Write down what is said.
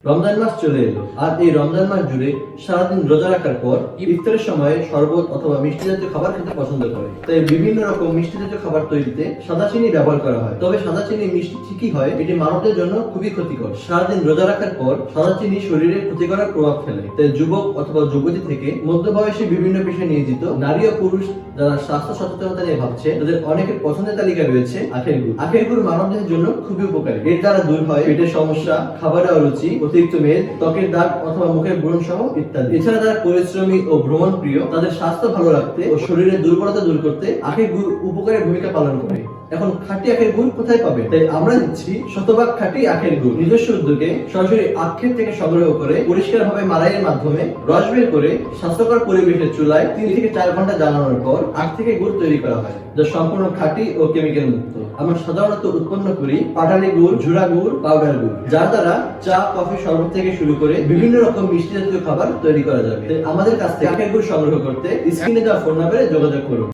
রমজান মাস চলে এলো, আর এই রমজান মাস জুড়ে সারাদিন রোজা রাখার পর ইফতারের সময় শরবত অথবা মিষ্টি জাতীয় খাবার খেতে পছন্দ করে। তাই বিভিন্ন রকম মিষ্টি জাতীয় খাবার তৈরিতে সাদা চিনি ব্যবহার করা হয়। তবে সাদা চিনি মিষ্টি ঠিকই হয়, এটি মানবদের জন্য খুবই ক্ষতিকর। সারাদিন রোজা রাখার পর সাদা চিনি শরীরে ক্ষতিকর প্রভাব ফেলে। তাই যুবক অথবা যুবতী থেকে মধ্যবয়সী বিভিন্ন পেশায় নিয়োজিত নারী ও পুরুষ যারা স্বাস্থ্য সচেতনতা নিয়ে ভাবছে, তাদের অনেকের পছন্দের তালিকায় রয়েছে আখের গুড়। আখের গুড় মানবদেহের জন্য খুবই উপকারী। এর দ্বারা দূর হয় পেটের সমস্যা, খাবারের অরুচি, অতিরিক্ত মেদ, ত্বকের দাগ অথবা মুখের ব্রণ সহ ইত্যাদি। এছাড়া যারা পরিশ্রমী ও ভ্রমণ প্রিয়, তাদের স্বাস্থ্য ভালো রাখতে ও শরীরের দুর্বলতা দূর করতে আখের গুড় উপকারী ভূমিকা পালন করে। এখন খাঁটি আখের গুড় কোথায় পাবে? তাই আমরা দিচ্ছি শতভাগ খাঁটি আখের গুড়। নিজস্ব উদ্যোগে সরাসরি আখের থেকে সংগ্রহ করে পরিষ্কারভাবে মাড়াইয়ের মাধ্যমে রস বের করে স্বাস্থ্যকর পরিবেশের চুলায় 3 থেকে 4 ঘন্টা জ্বালানোর পর আখ থেকে গুড় তৈরি করা হয়, যা সম্পূর্ণ খাঁটি ও কেমিক্যাল মুক্ত। আমরা সাধারণত উৎপন্ন করি পাটালি গুড়, ঝুরা গুড়, পাউডার গুড়, যার দ্বারা চা, কফি, শরবত থেকে শুরু করে বিভিন্ন রকম মিষ্টি জাতীয় খাবার তৈরি করা যাবে। তাই আমাদের কাছ থেকে আখের গুড় সংগ্রহ করতে স্ক্রিনে দেওয়া ফোন নম্বরে যোগাযোগ করুন।